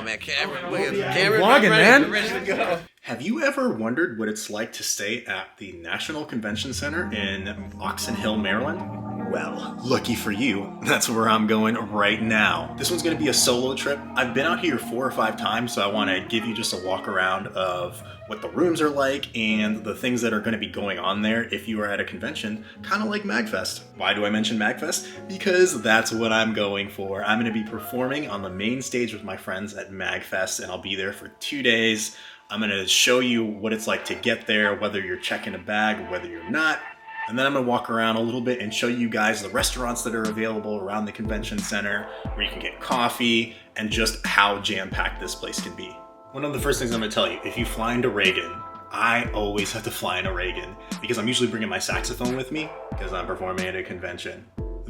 on, man. Camera, Vlogging, man. We're ready to go. Have you ever wondered what it's like to stay at the National Convention Center in Oxon Hill, Maryland? Well, lucky for you, that's where I'm going right now. This one's going to be a solo trip. I've been out here 4 or 5 times, so I want to give you just a walk around of what the rooms are like and the things that are going to be going on there if you are at a convention, kind of like MAGFest. Why do I mention MAGFest? Because that's what I'm going for. I'm going to be performing on the main stage with my friends at MAGFest, and I'll be there for 2 days. I'm going to show you what it's like to get there, whether you're checking a bag or whether you're not. And then I'm going to walk around a little bit and show you guys the restaurants that are available around the convention center, where you can get coffee, and just how jam-packed this place can be. One of the first things I'm going to tell you, if you fly into Reagan, I always have to fly into Reagan because I'm usually bringing my saxophone with me because I'm performing at a convention.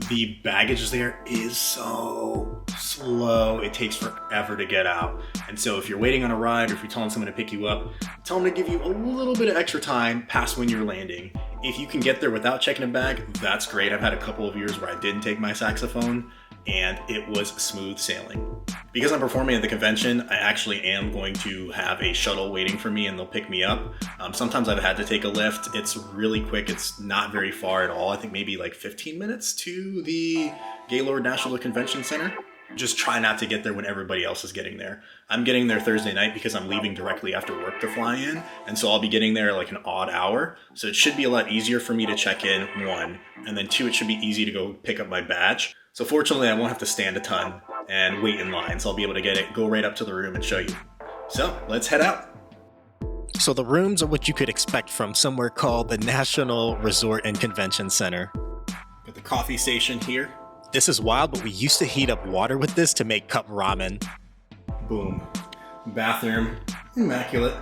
The baggage there is so slow. It takes forever to get out. And so if you're waiting on a ride or if you're telling someone to pick you up, tell them to give you a little bit of extra time past when you're landing. If you can get there without checking a bag, that's great. I've had a couple of years where I didn't take my saxophone and it was smooth sailing. Because I'm performing at the convention, I actually am going to have a shuttle waiting for me and they'll pick me up. Sometimes I've had to take a lift. It's really quick. It's not very far at all. I think maybe like 15 minutes to the Gaylord National Convention Center. Just try not to get there when everybody else is getting there. I'm getting there Thursday night because I'm leaving directly after work to fly in. And so I'll be getting there like an odd hour. So it should be a lot easier for me to check in, 1. And then 2, it should be easy to go pick up my badge. So fortunately, I won't have to stand a ton and wait in line. So I'll be able to get it, go right up to the room and show you. So let's head out. So the rooms are what you could expect from somewhere called the National Resort and Convention Center. Got the coffee station here. This is wild, but we used to heat up water with this to make cup ramen. Boom. Bathroom. Immaculate.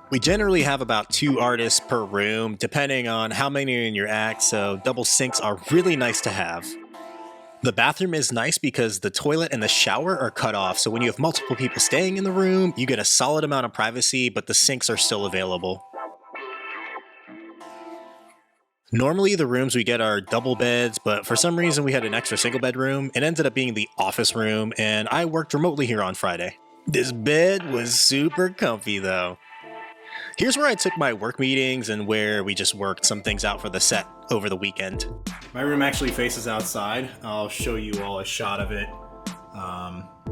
We generally have about 2 artists per room, depending on how many are in your act, so double sinks are really nice to have. The bathroom is nice because the toilet and the shower are cut off, so when you have multiple people staying in the room, you get a solid amount of privacy, but the sinks are still available. Normally the rooms we get are double beds, but for some reason we had an extra single bed room. It ended up being the office room, and I worked remotely here on Friday. This bed was super comfy though. Here's where I took my work meetings and where we just worked some things out for the set over the weekend. My room actually faces outside. I'll show you all a shot of it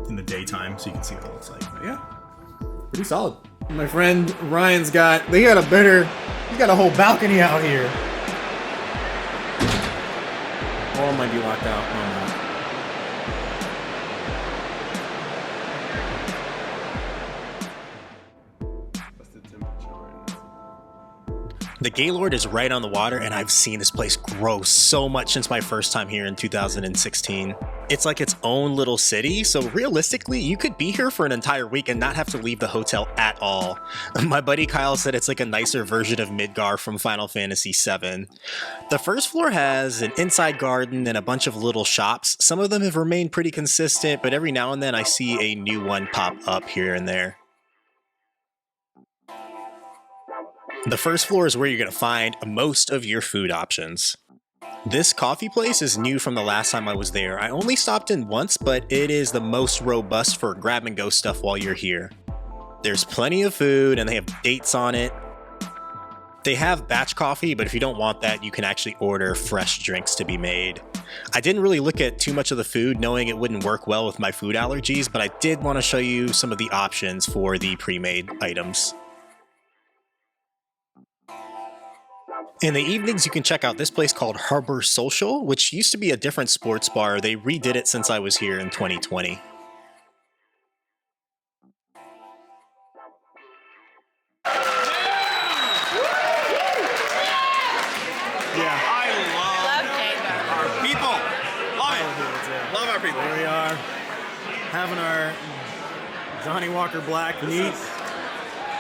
in the daytime so you can see what it looks like. But yeah, pretty solid. My friend Ryan's he's got a whole balcony out here. All might be locked out. No, no. The Gaylord is right on the water, and I've seen this place grow so much since my first time here in 2016. It's like its own little city, so realistically, you could be here for an entire week and not have to leave the hotel at all. My buddy Kyle said it's like a nicer version of Midgar from Final Fantasy VII. The first floor has an inside garden and a bunch of little shops. Some of them have remained pretty consistent, but every now and then I see a new one pop up here and there. The first floor is where you're going to find most of your food options. This coffee place is new from the last time I was there. I only stopped in once, but it is the most robust for grab and go stuff while you're here. There's plenty of food and they have dates on it. They have batch coffee, but if you don't want that, you can actually order fresh drinks to be made. I didn't really look at too much of the food, knowing it wouldn't work well with my food allergies, but I did want to show you some of the options for the pre-made items. In the evenings, you can check out this place called Harbor Social, which used to be a different sports bar. They redid it since I was here in 2020. Yeah, I love our people. Love it. Love our people. Here we are, having our Johnny Walker Black neat.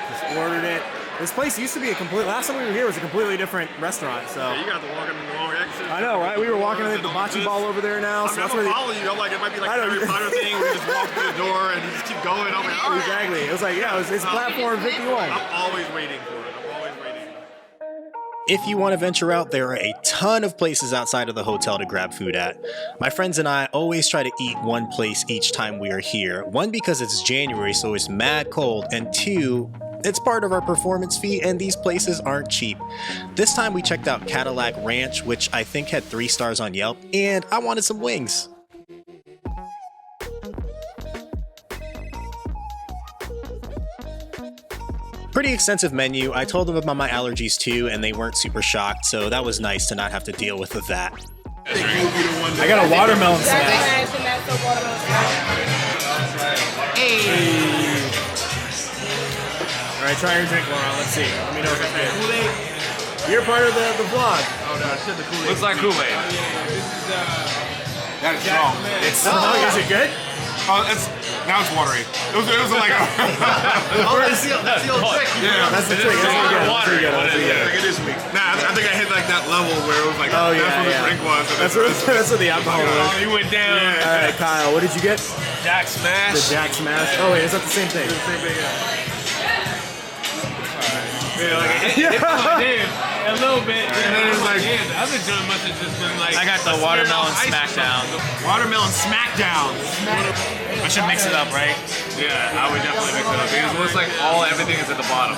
Just ordered it. This place used to be last time we were here was a completely different restaurant, so. Yeah, you got to walk in the wrong exit. I know, right? We were walking in the bocce ball over there now. I'm gonna follow you. I'm like, it might be like a Harry Potter thing where you just walk through the door and you just keep going. I'm like, all right. Exactly. It was like, yeah, it's platform 51. I'm always waiting for it. I'm always waiting. If you want to venture out, there are a ton of places outside of the hotel to grab food at. My friends and I always try to eat one place each time we are here. One, because it's January, so it's mad cold, and two, it's part of our performance fee, and these places aren't cheap. This time we checked out Cadillac Ranch, which I think had 3 stars on Yelp, and I wanted some wings. Pretty extensive menu. I told them about my allergies too, and they weren't super shocked, so that was nice to not have to deal with that. I got a watermelon snack. Hey. All right, try your drink, Laurent. Let's see. Let me know if it's good. You're part of the vlog. Oh no, shit, the Kool-Aid. Looks like Kool-Aid. That is strong. It's strong. Is it good? Oh, now it's watery. It was like a... that's the old trick. Yeah, that's the trick. That's pretty good. It is weak. Nah, I think I hit like that level where it was like, oh, that's what the drink was. That's what the alcohol was. Oh, you went down. Yeah. All right, Kyle, what did you get? Jack Smash. The Jack Smash. Oh, wait, is that the same thing? The same thing, yeah. Yeah, like it did a little bit. And then it was like, yeah, the other joint must have just been like. I got the watermelon smackdown. Watermelon smackdown. I should mix it up, right? Yeah, I would definitely mix it up because it looks like everything is at the bottom.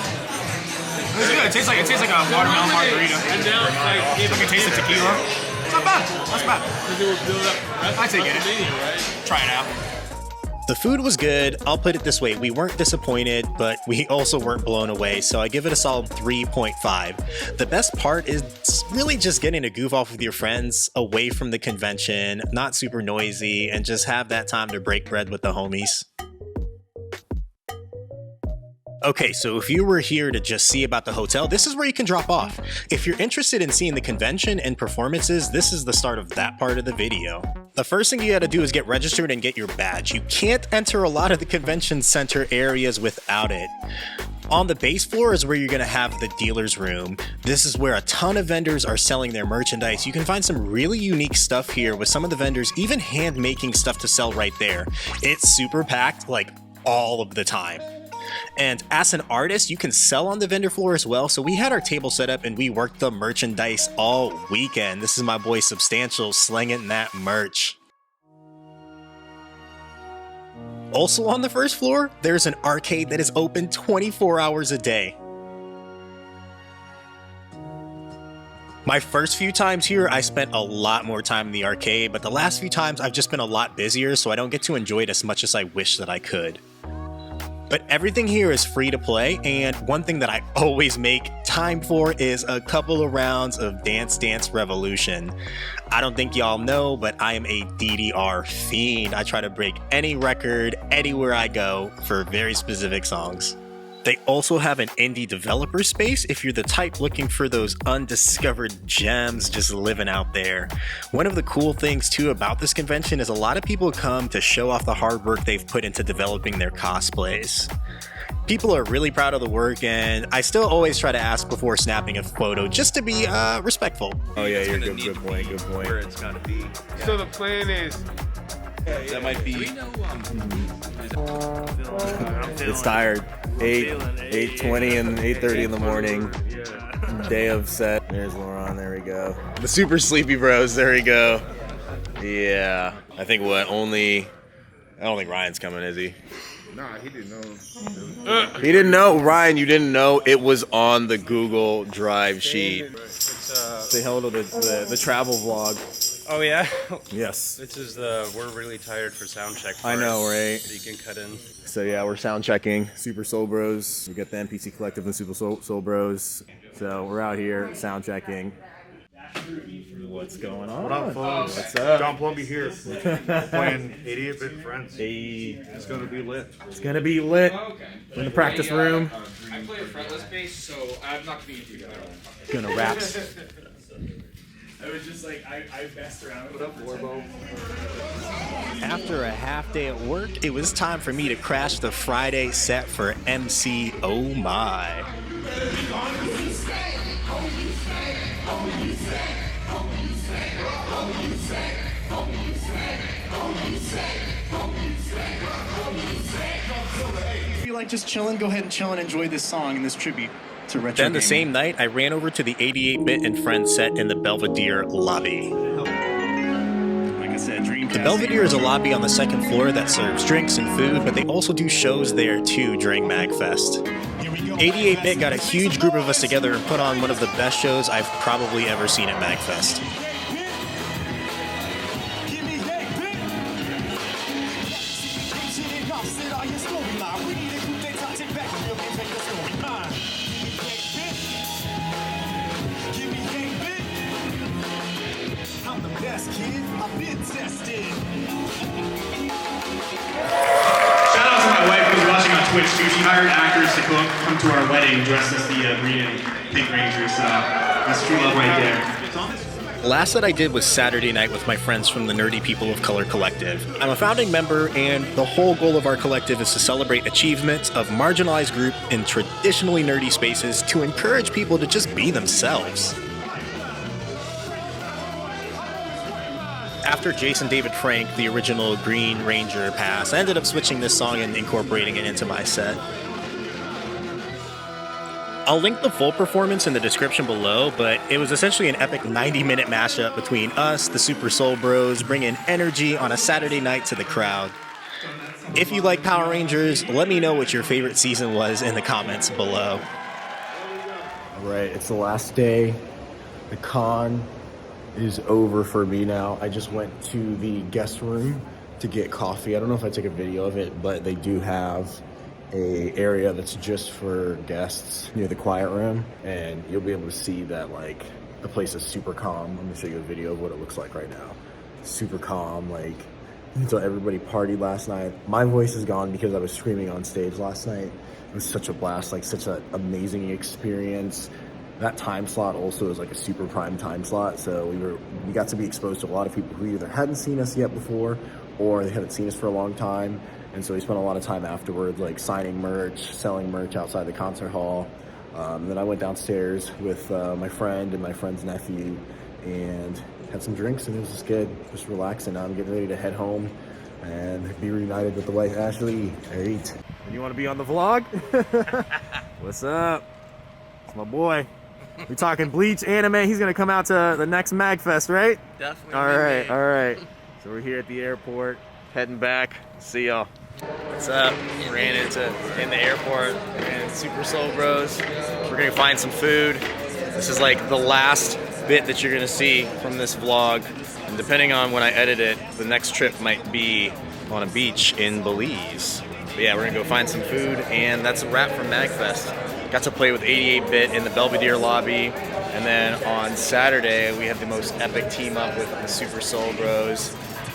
It's good. It tastes like a watermelon margarita. And now it's like a taste of tequila. It's not bad. That's bad. I take it. Try it out. The food was good. I'll put it this way, we weren't disappointed, but we also weren't blown away, so I give it a solid 3.5. The best part is really just getting to goof off with your friends away from the convention, not super noisy, and just have that time to break bread with the homies. Okay, so if you were here to just see about the hotel, this is where you can drop off. If you're interested in seeing the convention and performances, this is the start of that part of the video. The first thing you gotta do is get registered and get your badge. You can't enter a lot of the convention center areas without it. On the base floor is where you're gonna have the dealer's room. This is where a ton of vendors are selling their merchandise. You can find some really unique stuff here with some of the vendors even hand making stuff to sell right there. It's super packed like all of the time. And as an artist, you can sell on the vendor floor as well. So we had our table set up and we worked the merchandise all weekend. This is my boy Substantial slinging that merch. Also on the first floor, there's an arcade that is open 24 hours a day. My first few times here, I spent a lot more time in the arcade, but the last few times I've just been a lot busier, so I don't get to enjoy it as much as I wish that I could. But everything here is free to play, and one thing that I always make time for is a couple of rounds of Dance Dance Revolution. I don't think y'all know, but I am a DDR fiend. I try to break any record anywhere I go for very specific songs. They also have an indie developer space if you're the type looking for those undiscovered gems just living out there. One of the cool things too about this convention is a lot of people come to show off the hard work they've put into developing their cosplays. People are really proud of the work, and I still always try to ask before snapping a photo just to be respectful. Oh yeah, you're good point. Where it's gonna be. So the plan is that might be. It's tired. 8:20 and 8:30 in the morning. Day of set. There's Laurent. There we go. The super sleepy bros. There we go. Yeah. I think I don't think Ryan's coming, is he? Nah, he didn't know. He didn't know. Ryan, you didn't know it was on the Google Drive sheet. Say hello to the travel vlog. Oh yeah? Yes. This is we're really tired for sound check. I know, right? So you can cut in. So yeah, we're sound checking Super Soul Bros. We got the NPC Collective and Super Soul Bros. So we're out here sound checking. What's going on? What up, folks? What's up? John Plumby here. Playing 88-Bit Friends. Hey. It's gonna be lit. It's gonna be lit in the practice room. I play a fretless bass, so I'm not gonna use you guys. Gonna rap. I was just like, I messed around with Warbo. After a half day at work, it was time for me to crash the Friday set for MC Oh My. If you like just chilling, go ahead and chill and enjoy this song and this tribute. to retro Then the gaming. same night, I ran over to the 88-bit and Friends set in the Belvedere lobby. Like I said, Dreamcast. The Belvedere is a lobby on the second floor that serves drinks and food, but they also do shows there too during MAGFest. 88-bit got a huge group of us together and put on one of the best shows I've probably ever seen at MAGFest. Shout out to my wife who's watching on Twitch too. She hired actors to come to our wedding dressed as the Green and Pink Rangers. So that's true love right there. Last that I did was Saturday night with my friends from the Nerdy People of Color Collective. I'm a founding member, and the whole goal of our collective is to celebrate achievements of marginalized group in traditionally nerdy spaces to encourage people to just be themselves. After Jason David Frank, the original Green Ranger, passed, I ended up switching this song and incorporating it into my set. I'll link the full performance in the description below, but it was essentially an epic 90-minute mashup between us, the Super Soul Bros, bringing energy on a Saturday night to the crowd. If you like Power Rangers, let me know what your favorite season was in the comments below. All right, it's the last day. The con is over for me now. I just went to the guest room to get coffee. I don't know if I took a video of it, but they do have a area that's just for guests near the quiet room, and you'll be able to see that like the place is super calm. Let me show you a video of what it looks like right now. Super calm, like until everybody partied last night. My voice is gone because I was screaming on stage last night. It was such a blast, like such an amazing experience. That time slot also is like a super prime time slot, so we got to be exposed to a lot of people who either hadn't seen us yet before or they hadn't seen us for a long time. And so we spent a lot of time afterwards, like signing merch, selling merch outside the concert hall. Then I went downstairs with my friend and my friend's nephew and had some drinks, and it was just good, just relaxing. Now I'm getting ready to head home and be reunited with the wife, Ashley. All right. You want to be on the vlog? What's up? It's my boy. We talking Bleach anime. He's going to come out to the next MAGFest, right? Definitely. All right. So we're here at the airport, heading back. See y'all. What's up? Ran into in the airport, ran into Super Soul Bros. We're gonna find some food. This is like the last bit that you're gonna see from this vlog. And depending on when I edit it, the next trip might be on a beach in Belize. But yeah, we're gonna go find some food, and that's a wrap from MAGFest. Got to play with 88-bit in the Belvedere lobby. And then on Saturday, we had the most epic team up with the Super Soul Bros.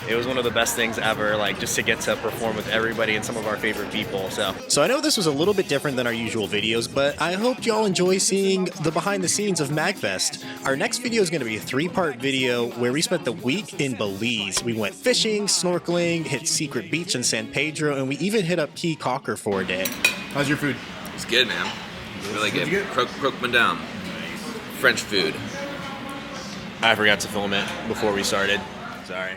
It was one of the best things ever, like just to get to perform with everybody and some of our favorite people. So I know this was a little bit different than our usual videos, but I hope y'all enjoy seeing the behind the scenes of MAGFest. Our next video is going to be a 3-part video where we spent the week in Belize. We went fishing, snorkeling, hit Secret Beach in San Pedro, and we even hit up Key Cocker for a day. How's your food? It's good, man. It's really good. Croque madame. French food. I forgot to film it before we started. Sorry.